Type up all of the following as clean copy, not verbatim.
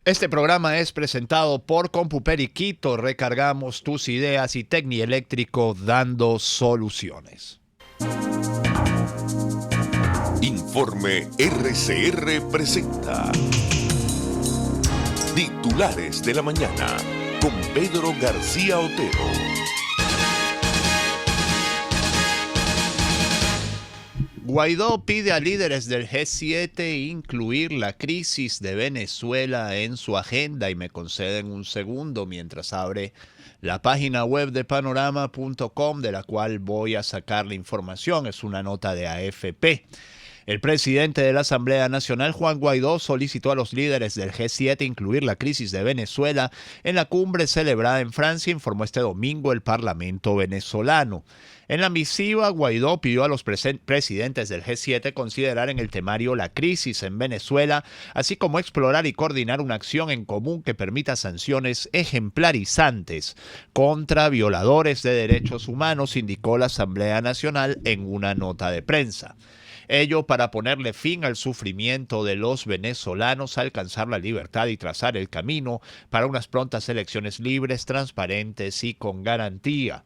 Este programa es presentado por CompuPeriquito. Recargamos tus ideas y Tecnieléctrico dando soluciones. Informe RCR presenta Titulares de la Mañana con Pedro García Otero. Guaidó pide a líderes del G7 incluir la crisis de Venezuela en su agenda, y me conceden un segundo mientras abre la página web de panorama.com, de la cual voy a sacar la información. Es una nota de AFP. El presidente de la Asamblea Nacional, Juan Guaidó, solicitó a los líderes del G7 incluir la crisis de Venezuela en la cumbre celebrada en Francia, informó este domingo el Parlamento venezolano. En la misiva, Guaidó pidió a los presidentes del G7 considerar en el temario la crisis en Venezuela, así como explorar y coordinar una acción en común que permita sanciones ejemplarizantes contra violadores de derechos humanos, indicó la Asamblea Nacional en una nota de prensa. Ello para ponerle fin al sufrimiento de los venezolanos, alcanzar la libertad y trazar el camino para unas prontas elecciones libres, transparentes y con garantía.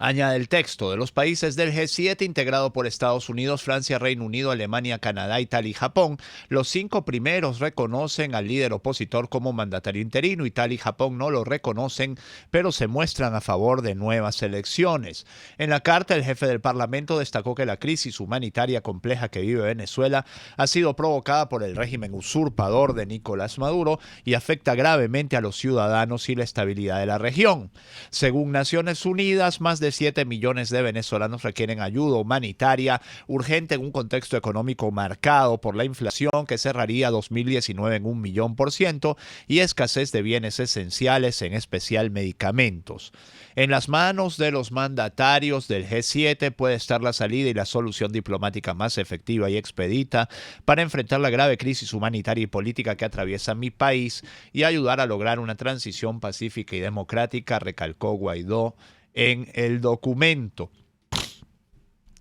Añade el texto: de los países del G7, integrado por Estados Unidos, Francia, Reino Unido, Alemania, Canadá, Italia y Japón, los 5 primeros reconocen al líder opositor como mandatario interino. Italia y Japón no lo reconocen, pero se muestran a favor de nuevas elecciones. En la carta, el jefe del Parlamento destacó que la crisis humanitaria compleja que vive Venezuela ha sido provocada por el régimen usurpador de Nicolás Maduro y afecta gravemente a los ciudadanos y la estabilidad de la región. Según Naciones Unidas, más de 7 millones de venezolanos requieren ayuda humanitaria urgente en un contexto económico marcado por la inflación, que cerraría 2019 en 1.000.000%, y escasez de bienes esenciales, en especial medicamentos. En las manos de los mandatarios del G7 puede estar la salida y la solución diplomática más efectiva y expedita para enfrentar la grave crisis humanitaria y política que atraviesa mi país y ayudar a lograr una transición pacífica y democrática, recalcó Guaidó en el documento.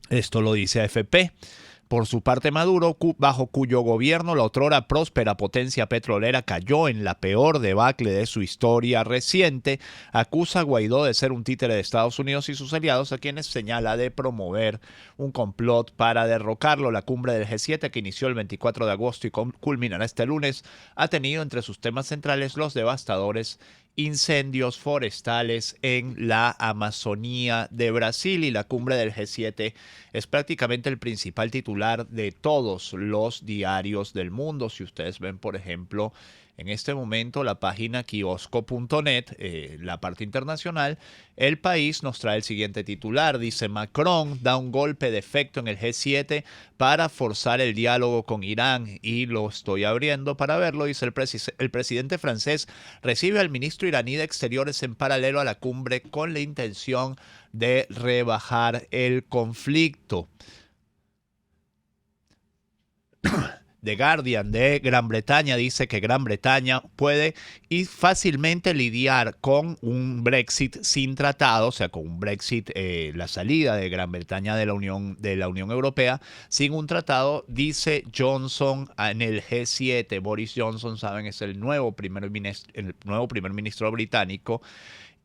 Esto lo dice AFP. Por su parte, Maduro, bajo cuyo gobierno la otrora próspera potencia petrolera cayó en la peor debacle de su historia reciente, acusa a Guaidó de ser un títere de Estados Unidos y sus aliados, a quienes señala de promover un complot para derrocarlo. La cumbre del G7, que inició el 24 de agosto y culminará este lunes, ha tenido entre sus temas centrales los devastadores incendios forestales en la Amazonía de Brasil, y la cumbre del G7 es prácticamente el principal titular de todos los diarios del mundo. Si ustedes ven, por ejemplo, en este momento la página kiosco.net, la parte internacional, El País nos trae el siguiente titular. Dice: Macron da un golpe de efecto en el G7 para forzar el diálogo con Irán. Y lo estoy abriendo para verlo. Dice: el presidente francés recibe al ministro iraní de Exteriores en paralelo a la cumbre con la intención de rebajar el conflicto. The Guardian de Gran Bretaña dice que Gran Bretaña puede y fácilmente lidiar con un Brexit sin tratado, o sea, con un Brexit, la salida de Gran Bretaña de la Unión Europea sin un tratado, dice Johnson en el G7. Boris Johnson, saben, es el nuevo primer ministro británico.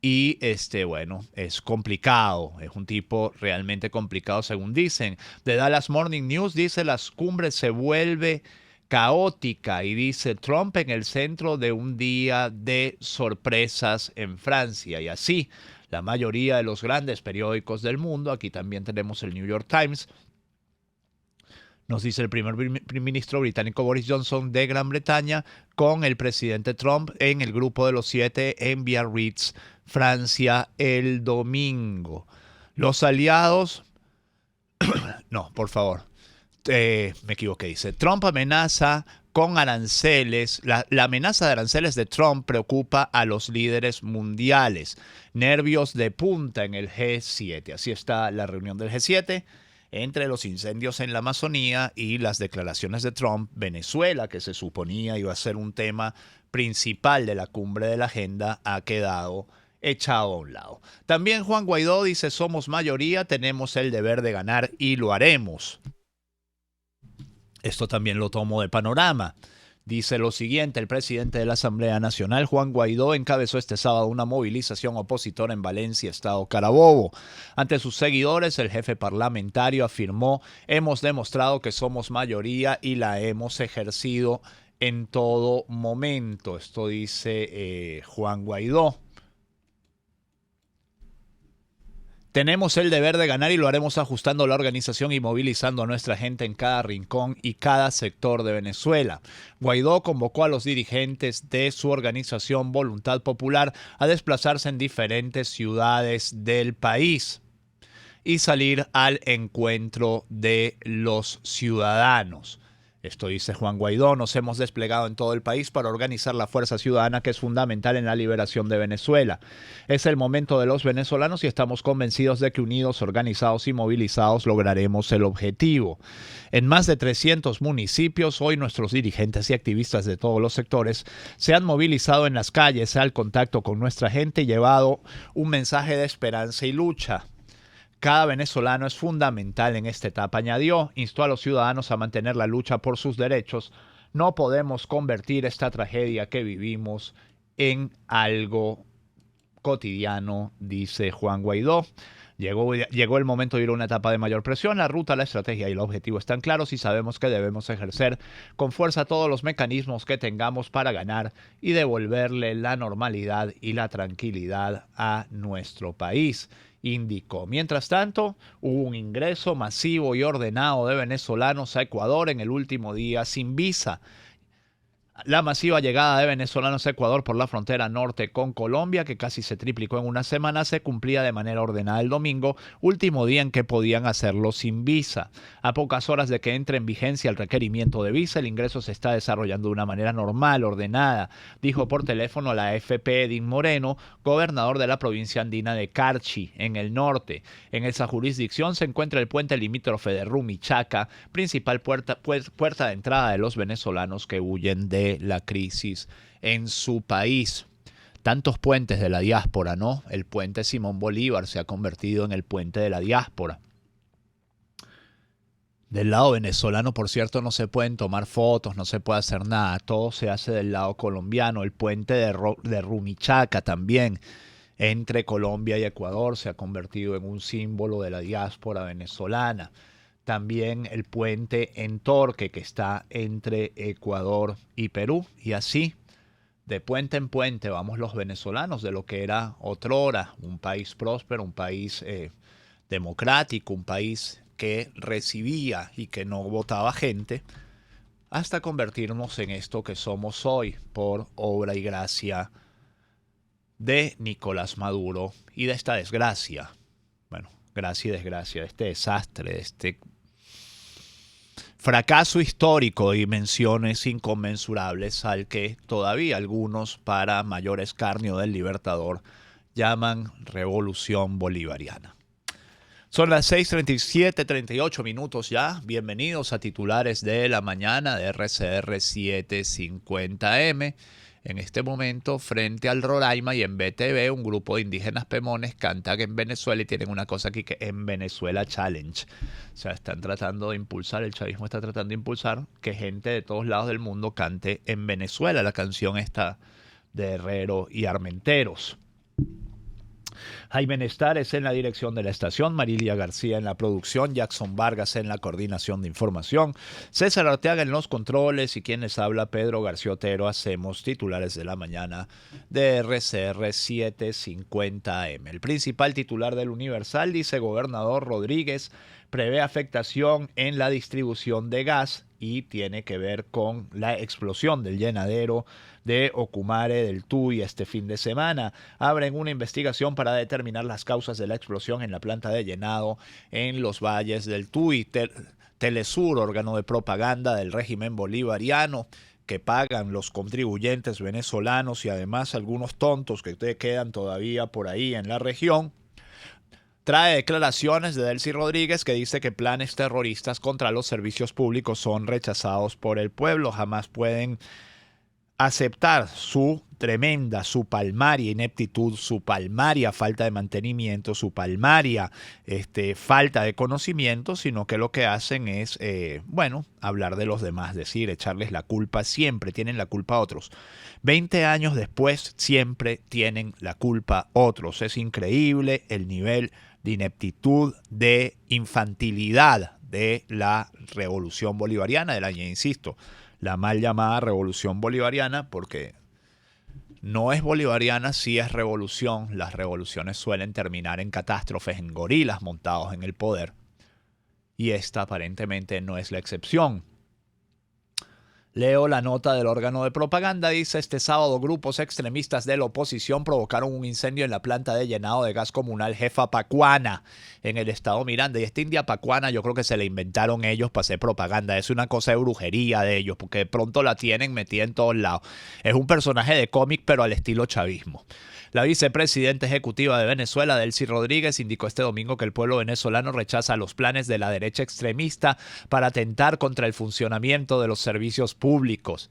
Y bueno, es complicado, es un tipo realmente complicado, según dicen. The Dallas Morning News dice: las cumbres se vuelve caótica, y dice: Trump en el centro de un día de sorpresas en Francia. Y así, la mayoría de los grandes periódicos del mundo, aquí también tenemos el New York Times, nos dice el primer ministro británico Boris Johnson de Gran Bretaña con el presidente Trump en el grupo de los 7 en Biarritz, Francia, el domingo. Los aliados... No, por favor. Me equivoqué. Dice: Trump amenaza con aranceles. La amenaza de aranceles de Trump preocupa a los líderes mundiales. Nervios de punta en el G7. Así está la reunión del G7. Entre los incendios en la Amazonía y las declaraciones de Trump, Venezuela, que se suponía iba a ser un tema principal de la cumbre de la agenda, ha quedado echado a un lado. También Juan Guaidó dice: somos mayoría, tenemos el deber de ganar y lo haremos. Esto también lo tomo de Panorama. Dice lo siguiente: el presidente de la Asamblea Nacional, Juan Guaidó, encabezó este sábado una movilización opositora en Valencia, estado Carabobo. Ante sus seguidores, el jefe parlamentario afirmó: hemos demostrado que somos mayoría y la hemos ejercido en todo momento. Esto dice Juan Guaidó. Tenemos el deber de ganar y lo haremos ajustando la organización y movilizando a nuestra gente en cada rincón y cada sector de Venezuela. Guaidó convocó a los dirigentes de su organización Voluntad Popular a desplazarse en diferentes ciudades del país y salir al encuentro de los ciudadanos. Esto dice Juan Guaidó: nos hemos desplegado en todo el país para organizar la fuerza ciudadana que es fundamental en la liberación de Venezuela. Es el momento de los venezolanos y estamos convencidos de que unidos, organizados y movilizados lograremos el objetivo. En más de 300 municipios, hoy nuestros dirigentes y activistas de todos los sectores se han movilizado en las calles al contacto con nuestra gente y llevado un mensaje de esperanza y lucha. Cada venezolano es fundamental en esta etapa, añadió. Instó a los ciudadanos a mantener la lucha por sus derechos. No podemos convertir esta tragedia que vivimos en algo cotidiano, dice Juan Guaidó. Llegó el momento de ir a una etapa de mayor presión. La ruta, la estrategia y el objetivo están claros y sabemos que debemos ejercer con fuerza todos los mecanismos que tengamos para ganar y devolverle la normalidad y la tranquilidad a nuestro país, indicó. Mientras tanto, hubo un ingreso masivo y ordenado de venezolanos a Ecuador en el último día sin visa. La masiva llegada de venezolanos a Ecuador por la frontera norte con Colombia, que casi se triplicó en una semana, se cumplía de manera ordenada el domingo, último día en que podían hacerlo sin visa. A pocas horas de que entre en vigencia el requerimiento de visa, el ingreso se está desarrollando de una manera normal, ordenada, dijo por teléfono a la AFP Edín Moreno, gobernador de la provincia andina de Carchi, en el norte. En esa jurisdicción se encuentra el puente limítrofe de Rumichaca, principal puerta de entrada de los venezolanos que huyen de la crisis en su país. Tantos puentes de la diáspora, ¿no? El puente Simón Bolívar se ha convertido en el puente de la diáspora. Del lado venezolano, por cierto, no se pueden tomar fotos, no se puede hacer nada. Todo se hace del lado colombiano. El puente de Rumichaca también, entre Colombia y Ecuador, se ha convertido en un símbolo de la diáspora venezolana. También el puente en Torque, que está entre Ecuador y Perú. Y así, de puente en puente, vamos los venezolanos de lo que era otrora un país próspero, un país democrático, un país que recibía y que no votaba gente, hasta convertirnos en esto que somos hoy por obra y gracia de Nicolás Maduro y de esta desgracia. Bueno, gracia y desgracia, de este desastre, de este fracaso histórico de dimensiones inconmensurables al que todavía algunos, para mayor escarnio del Libertador, llaman revolución bolivariana. Son las 6:37, 38 ya. Bienvenidos a titulares de la mañana de RCR 750M. En este momento, frente al Roraima y en BTV, un grupo de indígenas pemones cantan en Venezuela y tienen una cosa aquí que en Venezuela Challenge. O sea, están tratando de impulsar, el chavismo está tratando de impulsar que gente de todos lados del mundo cante en Venezuela. La canción está de Herrero y Armenteros. Jaime Nestares en la dirección de la estación, Marilia García en la producción, Jackson Vargas en la coordinación de información, César Arteaga en los controles y quien les habla, Pedro García Otero. Hacemos titulares de la mañana de RCR 750M. El principal titular del Universal dice: gobernador Rodríguez prevé afectación en la distribución de gas y tiene que ver con la explosión del llenadero de Ocumare del Tuy este fin de semana. Abren una investigación para determinar las causas de la explosión en la planta de llenado en los valles del Tuy. Telesur, órgano de propaganda del régimen bolivariano, que pagan los contribuyentes venezolanos y además algunos tontos que quedan todavía por ahí en la región, trae declaraciones de Delcy Rodríguez, que dice que planes terroristas contra los servicios públicos son rechazados por el pueblo. Jamás pueden aceptar su tremenda, su palmaria ineptitud, su palmaria falta de mantenimiento, su palmaria falta de conocimiento, sino que lo que hacen es, hablar de los demás, decir, echarles la culpa, siempre tienen la culpa a otros. 20 años después, siempre tienen la culpa otros. Es increíble el nivel de ineptitud, de infantilidad de la revolución bolivariana, insisto, la mal llamada revolución bolivariana, porque no es bolivariana, sí es revolución. Las revoluciones suelen terminar en catástrofes, en gorilas montados en el poder. Y esta aparentemente no es la excepción. Leo la nota del órgano de propaganda. Dice: este sábado grupos extremistas de la oposición provocaron un incendio en la planta de llenado de gas comunal Jefa Pacuana en el estado Miranda. Y esta India Pacuana yo creo que se la inventaron ellos para hacer propaganda. Es una cosa de brujería de ellos, porque de pronto la tienen metida en todos lados. Es un personaje de cómic, pero al estilo chavismo. La vicepresidenta ejecutiva de Venezuela, Delcy Rodríguez, indicó este domingo que el pueblo venezolano rechaza los planes de la derecha extremista para atentar contra el funcionamiento de los servicios públicos.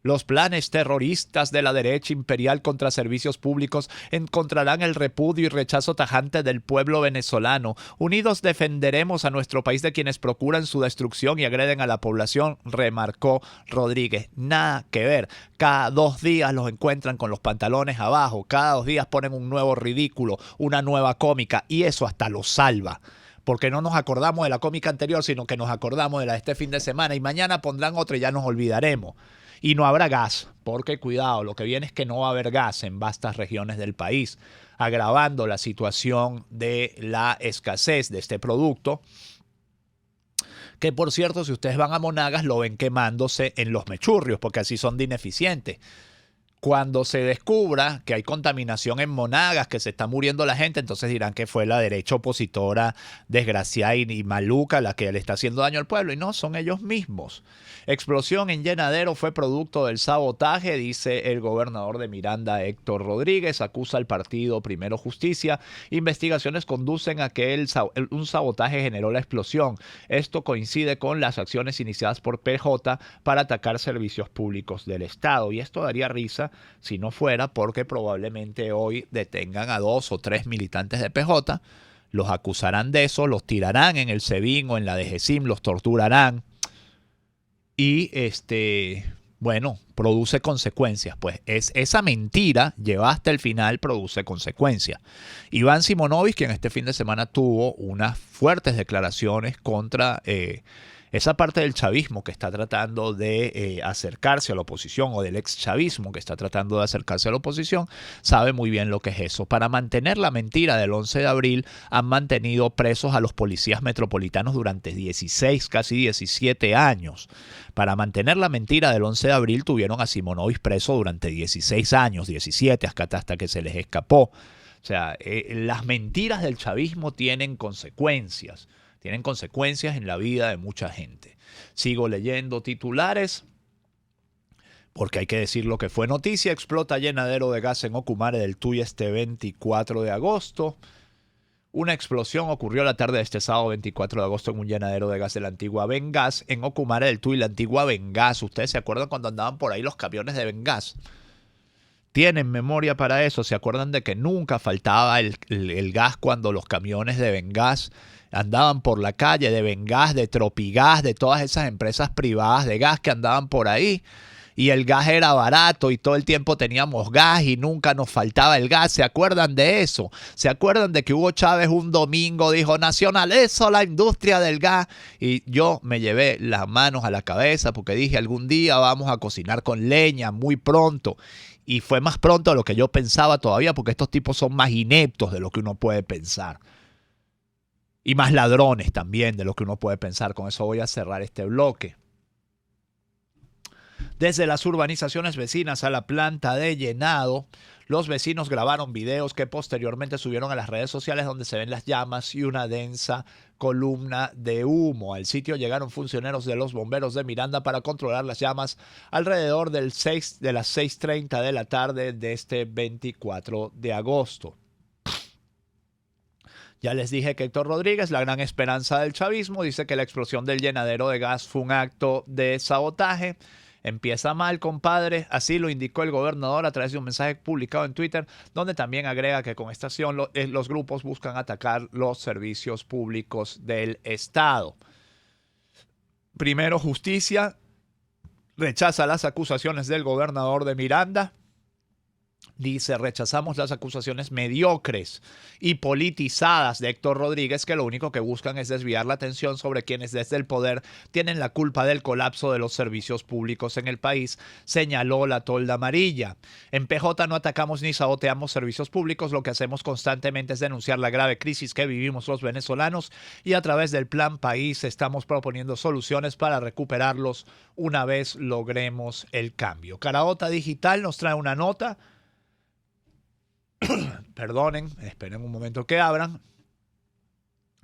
Los planes terroristas de la derecha imperial contra servicios públicos encontrarán el repudio y rechazo tajante del pueblo venezolano. Unidos defenderemos a nuestro país de quienes procuran su destrucción y agreden a la población, remarcó Rodríguez. Nada que ver. Cada 2 días los encuentran con los pantalones abajo. Cada 2 días ponen un nuevo ridículo, una nueva cómica, y eso hasta los salva. Porque no nos acordamos de la cómica anterior, sino que nos acordamos de la de este fin de semana, y mañana pondrán otra y ya nos olvidaremos. Y no habrá gas, porque cuidado, lo que viene es que no va a haber gas en vastas regiones del país, agravando la situación de la escasez de este producto, que por cierto, si ustedes van a Monagas, lo ven quemándose en los mechurrios, porque así son de ineficientes. Cuando se descubra que hay contaminación en Monagas, que se está muriendo la gente, entonces dirán que fue la derecha opositora desgraciada y maluca la que le está haciendo daño al pueblo. Y no, son ellos mismos. Explosión en llenadero fue producto del sabotaje, dice el gobernador de Miranda, Héctor Rodríguez. Acusa al partido Primero Justicia. Investigaciones conducen a que un sabotaje generó la explosión. Esto coincide con las acciones iniciadas por PJ para atacar servicios públicos del Estado. Y esto daría risa si no fuera porque probablemente hoy detengan a 2 o 3 militantes de PJ, los acusarán de eso, los tirarán en el SEBIN o en la DGCIM, los torturarán y produce consecuencias. Pues esa mentira llevada hasta el final produce consecuencias. Iván Simonovic, quien este fin de semana tuvo unas fuertes declaraciones contra esa parte del chavismo que está tratando de acercarse a la oposición, o del ex chavismo que está tratando de acercarse a la oposición, sabe muy bien lo que es eso. Para mantener la mentira del 11 de abril han mantenido presos a los policías metropolitanos durante 16, casi 17 años. Para mantener la mentira del 11 de abril tuvieron a Simonovic preso durante 16 años, 17, hasta que se les escapó. O sea, las mentiras del chavismo tienen consecuencias. Tienen consecuencias en la vida de mucha gente. Sigo leyendo titulares, porque hay que decir lo que fue noticia. Explota llenadero de gas en Ocumare del Tuy este 24 de agosto. Una explosión ocurrió la tarde de este sábado 24 de agosto en un llenadero de gas de la antigua Vengas en Ocumare del Tuy, la antigua Vengas. ¿Ustedes se acuerdan cuando andaban por ahí los camiones de Vengas? ¿Tienen memoria para eso? ¿Se acuerdan de que nunca faltaba el gas cuando los camiones de Vengas andaban por la calle, de Vengas, de Tropigas, de todas esas empresas privadas de gas que andaban por ahí? Y el gas era barato y todo el tiempo teníamos gas y nunca nos faltaba el gas. ¿Se acuerdan de eso? ¿Se acuerdan de que Hugo Chávez un domingo dijo: nacionalizo la industria del gas? Y yo me llevé las manos a la cabeza porque dije: algún día vamos a cocinar con leña, muy pronto. Y fue más pronto de lo que yo pensaba todavía, porque estos tipos son más ineptos de lo que uno puede pensar. Y más ladrones también de lo que uno puede pensar. Con eso voy a cerrar este bloque. Desde las urbanizaciones vecinas a la planta de llenado, los vecinos grabaron videos que posteriormente subieron a las redes sociales, donde se ven las llamas y una densa columna de humo. Al sitio llegaron funcionarios de los bomberos de Miranda para controlar las llamas alrededor de las 6:30 de la tarde de este 24 de agosto. Ya les dije que Héctor Rodríguez, la gran esperanza del chavismo, dice que la explosión del llenadero de gas fue un acto de sabotaje. Empieza mal, compadre. Así lo indicó el gobernador a través de un mensaje publicado en Twitter, donde también agrega que con esta acción los grupos buscan atacar los servicios públicos del Estado. Primero, justicia rechaza las acusaciones del gobernador de Miranda. Dice, rechazamos las acusaciones mediocres y politizadas de Héctor Rodríguez, que lo único que buscan es desviar la atención sobre quienes desde el poder tienen la culpa del colapso de los servicios públicos en el país, señaló la tolda amarilla. En PJ no atacamos ni saboteamos servicios públicos, lo que hacemos constantemente es denunciar la grave crisis que vivimos los venezolanos y a través del Plan País estamos proponiendo soluciones para recuperarlos una vez logremos el cambio. Caraota Digital nos trae una nota. Perdonen, esperen un momento que abran.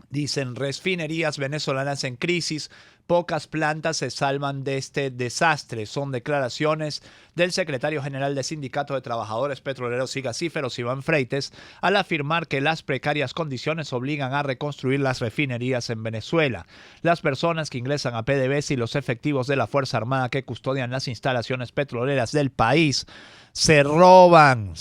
Dicen, refinerías venezolanas en crisis, pocas plantas se salvan de este desastre. Son declaraciones del secretario general del Sindicato de Trabajadores Petroleros y Gasíferos, Iván Freites, al afirmar que las precarias condiciones obligan a reconstruir las refinerías en Venezuela. Las personas que ingresan a PDVSA y los efectivos de la Fuerza Armada que custodian las instalaciones petroleras del país se roban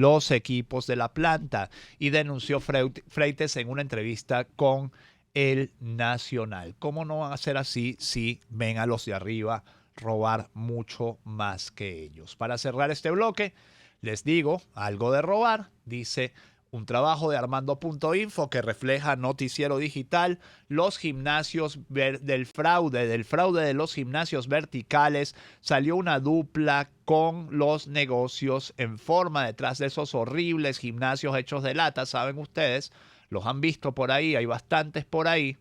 los equipos de la planta, y denunció Freites en una entrevista con El Nacional. ¿Cómo no van a ser así si ven a los de arriba robar mucho más que ellos? Para cerrar este bloque, les digo algo de robar. Dice un trabajo de Armando.info que refleja Noticiero Digital, los gimnasios del fraude de los gimnasios verticales. Salió una dupla con los negocios en forma detrás de esos horribles gimnasios hechos de lata, saben ustedes, los han visto por ahí, hay bastantes por ahí.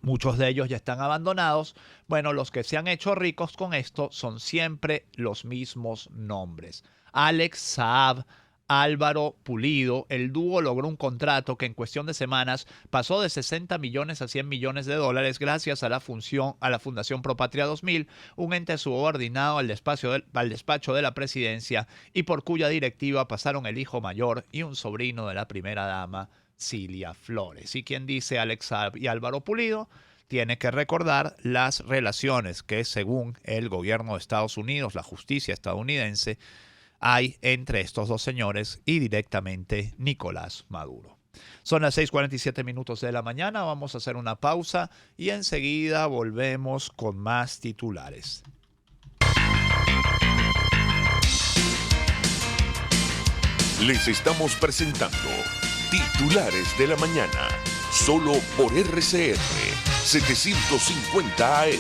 Muchos de ellos ya están abandonados. Bueno, los que se han hecho ricos con esto son siempre los mismos nombres. Alex Saab, Álvaro Pulido. El dúo logró un contrato que en cuestión de semanas pasó de 60 millones a 100 millones de dólares gracias a la Fundación Propatria 2000, un ente subordinado al despacho de la presidencia y por cuya directiva pasaron el hijo mayor y un sobrino de la primera dama, Cilia Flores. Y quien dice Alex Saab y Álvaro Pulido tiene que recordar las relaciones que, según el gobierno de Estados Unidos, la justicia estadounidense, hay entre estos dos señores y directamente Nicolás Maduro. Son las 6:47 minutos de la mañana, vamos a hacer una pausa y enseguida volvemos con más titulares. Les estamos presentando Titulares de la Mañana, solo por RCR 750 AM.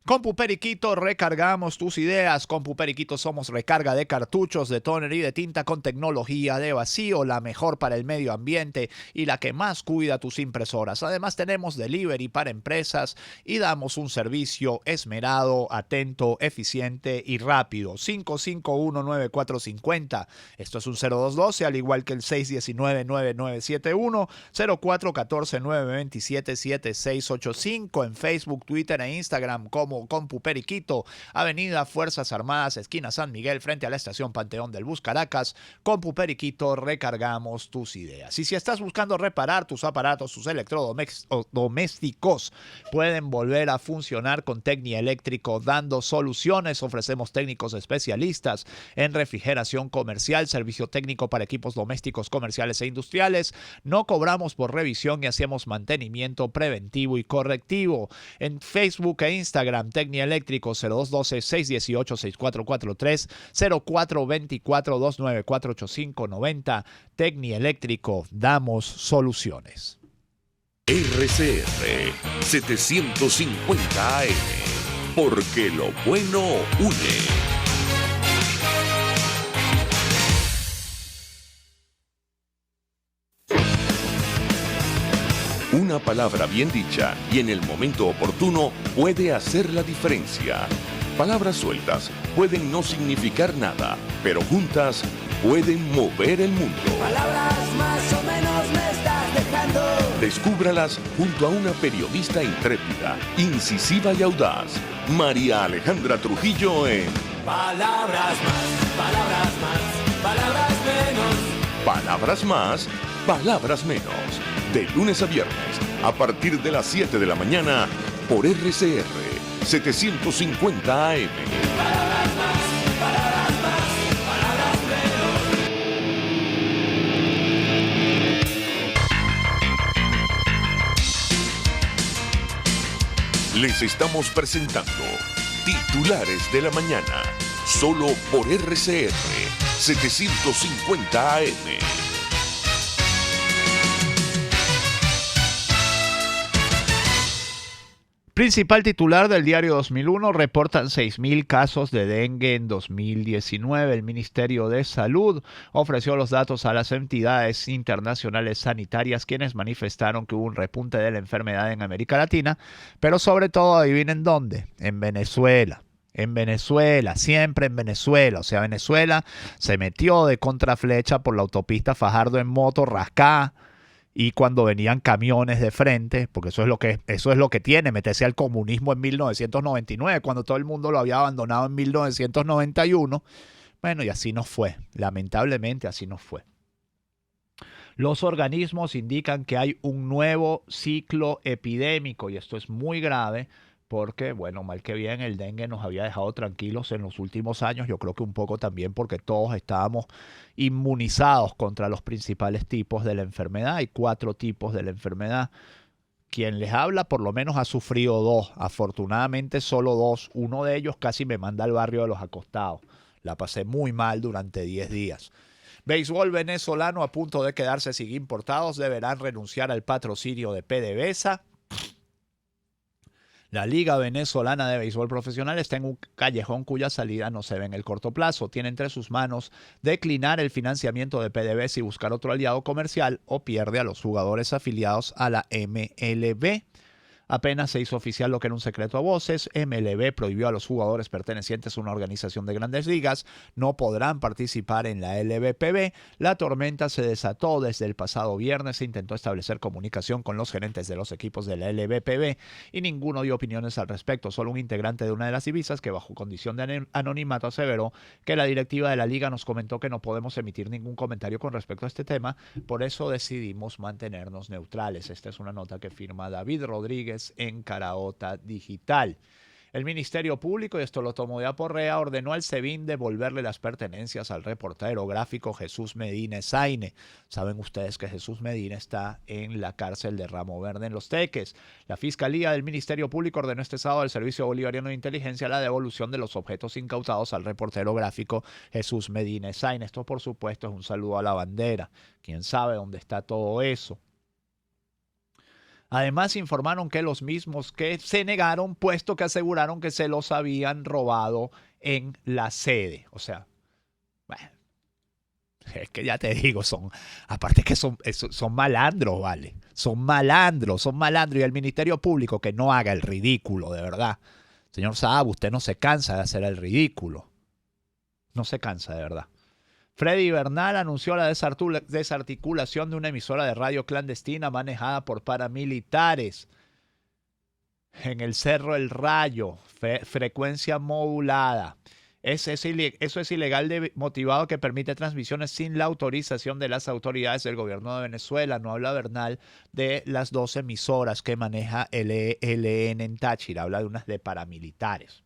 Compu Periquito, recargamos tus ideas. Compu Periquito somos recarga de cartuchos, de tóner y de tinta con tecnología de vacío, la mejor para el medio ambiente y la que más cuida tus impresoras. Además tenemos delivery para empresas y damos un servicio esmerado, atento, eficiente y rápido. 551-9450. Esto es un 0212, al igual que el 619-9971, 0414-927-7685 en Facebook, Twitter e Instagram como Compu Periquito, Avenida Fuerzas Armadas, esquina San Miguel, frente a la estación Panteón del Bus Caracas. Compu Periquito, recargamos tus ideas. Y si estás buscando reparar tus aparatos, tus electrodomésticos pueden volver a funcionar con Tecnia Eléctrico, dando soluciones. Ofrecemos técnicos especialistas en refrigeración comercial, servicio técnico para equipos domésticos, comerciales e industriales. No cobramos por revisión y hacemos mantenimiento preventivo y correctivo. En Facebook e Instagram, Tecnia Eléctrico, 0212-618-6443, 0424-294-8590. Tecnia Eléctrico, damos soluciones. RCR 750 AM, porque lo bueno une. Una palabra bien dicha y en el momento oportuno puede hacer la diferencia. Palabras sueltas pueden no significar nada, pero juntas pueden mover el mundo. Palabras más o menos me estás dejando. Descúbralas junto a una periodista intrépida, incisiva y audaz, María Alejandra Trujillo en Palabras más, palabras más, palabras menos. Palabras más, Palabras menos. De lunes a viernes, a partir de las 7 de la mañana, por RCR 750 AM. Les estamos presentando Titulares de la Mañana, solo por RCR 750 AM. Principal titular del diario 2001, reportan 6.000 casos de dengue en 2019. El Ministerio de Salud ofreció los datos a las entidades internacionales sanitarias, quienes manifestaron que hubo un repunte de la enfermedad en América Latina, pero sobre todo, adivinen dónde, en Venezuela. En Venezuela, siempre en Venezuela. O sea, Venezuela se metió de contraflecha por la autopista Fajardo en moto, rascá. Y cuando venían camiones de frente, porque eso es lo que tiene, meterse al comunismo en 1999, cuando todo el mundo lo había abandonado en 1991. Bueno, y así nos fue. Lamentablemente así nos fue. Los organismos indican que hay un nuevo ciclo epidémico y esto es muy grave porque, bueno, mal que bien, el dengue nos había dejado tranquilos en los últimos años. Yo creo que un poco también porque todos estábamos inmunizados contra los principales tipos de la enfermedad. Hay 4 tipos de la enfermedad. Quien les habla por lo menos ha sufrido 2. Afortunadamente solo 2. Uno de ellos casi me manda al barrio de los acostados. La pasé muy mal durante 10 días. Béisbol venezolano a punto de quedarse sin importados. Deberán renunciar al patrocinio de PDVSA. La Liga Venezolana de Béisbol Profesional está en un callejón cuya salida no se ve en el corto plazo. Tiene entre sus manos declinar el financiamiento de PDVSA y buscar otro aliado comercial o pierde a los jugadores afiliados a la MLB. Apenas se hizo oficial lo que era un secreto a voces. MLB prohibió a los jugadores pertenecientes a una organización de grandes ligas. No podrán participar en la LVPB. La tormenta se desató desde el pasado viernes. Se intentó establecer comunicación con los gerentes de los equipos de la LVPB y ninguno dio opiniones al respecto. Solo un integrante de una de las divisas, que bajo condición de anonimato aseveró que la directiva de la liga nos comentó que no podemos emitir ningún comentario con respecto a este tema. Por eso decidimos mantenernos neutrales. Esta es una nota que firma David Rodríguez en Caraota Digital. El Ministerio Público, y esto lo tomó de Aporrea, ordenó al SEBIN devolverle las pertenencias al reportero gráfico Jesús Medina Zaine. Saben ustedes que Jesús Medina está en la cárcel de Ramo Verde en Los Teques. La Fiscalía del Ministerio Público ordenó este sábado al Servicio Bolivariano de Inteligencia la devolución de los objetos incautados al reportero gráfico Jesús Medina Zaine. Esto, por supuesto, es un saludo a la bandera. ¿Quién sabe dónde está todo eso? Además, informaron que los mismos que se negaron, puesto que aseguraron que se los habían robado en la sede. O sea, bueno, es que ya te digo, aparte que son malandros, ¿vale? Son malandros. Y el Ministerio Público que no haga el ridículo, de verdad. Señor Saab, usted no se cansa de hacer el ridículo. No se cansa, de verdad. Freddy Bernal anunció la desarticulación de una emisora de radio clandestina manejada por paramilitares en el Cerro El Rayo, frecuencia modulada. Eso es ilegal motivado que permite transmisiones sin la autorización de las autoridades del gobierno de Venezuela. No habla Bernal de las 2 emisoras que maneja el ELN en Táchira, habla de unas de paramilitares.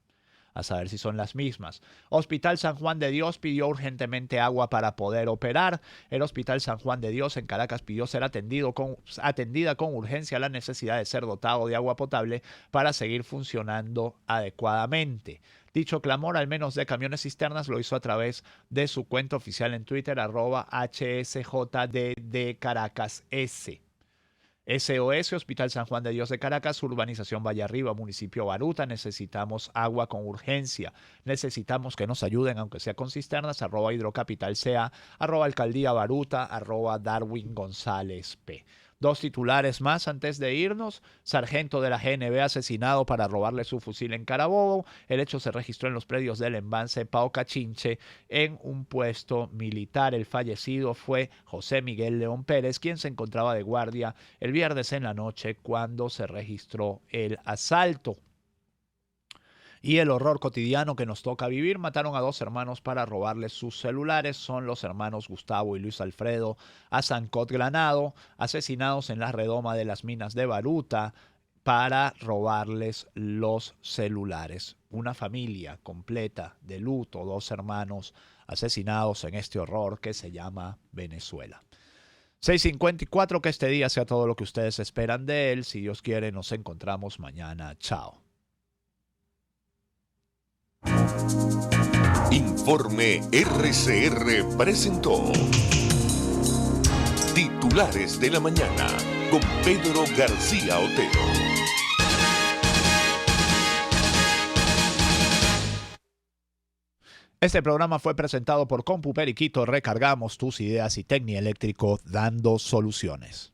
A saber si son las mismas. Hospital San Juan de Dios pidió urgentemente agua para poder operar. El Hospital San Juan de Dios en Caracas pidió ser atendida con urgencia la necesidad de ser dotado de agua potable para seguir funcionando adecuadamente. Dicho clamor, al menos de camiones cisternas, lo hizo a través de su cuenta oficial en Twitter, @HSJDDCaracasS. SOS, Hospital San Juan de Dios de Caracas, Urbanización Valle Arriba, Municipio Baruta. Necesitamos agua con urgencia. Necesitamos que nos ayuden, aunque sea con cisternas. @hidrocapitalca, @alcaldía Baruta, @Darwin González P. 2 titulares más antes de irnos. Sargento de la GNB asesinado para robarle su fusil en Carabobo. El hecho se registró en los predios del embalse Pao Cachinche en un puesto militar. El fallecido fue José Miguel León Pérez, quien se encontraba de guardia el viernes en la noche cuando se registró el asalto. Y el horror cotidiano que nos toca vivir: mataron a 2 hermanos para robarles sus celulares. Son los hermanos Gustavo y Luis Alfredo Azancot Granado, asesinados en la redoma de las minas de Baruta para robarles los celulares. Una familia completa de luto, 2 hermanos asesinados en este horror que se llama Venezuela. 6:54, que este día sea todo lo que ustedes esperan de él. Si Dios quiere, nos encontramos mañana. Chao. Informe RCR presentó Titulares de la Mañana con Pedro García Otero. Este programa fue presentado por Compu Periquito. Recargamos tus ideas y Tecnieléctrico, dando soluciones.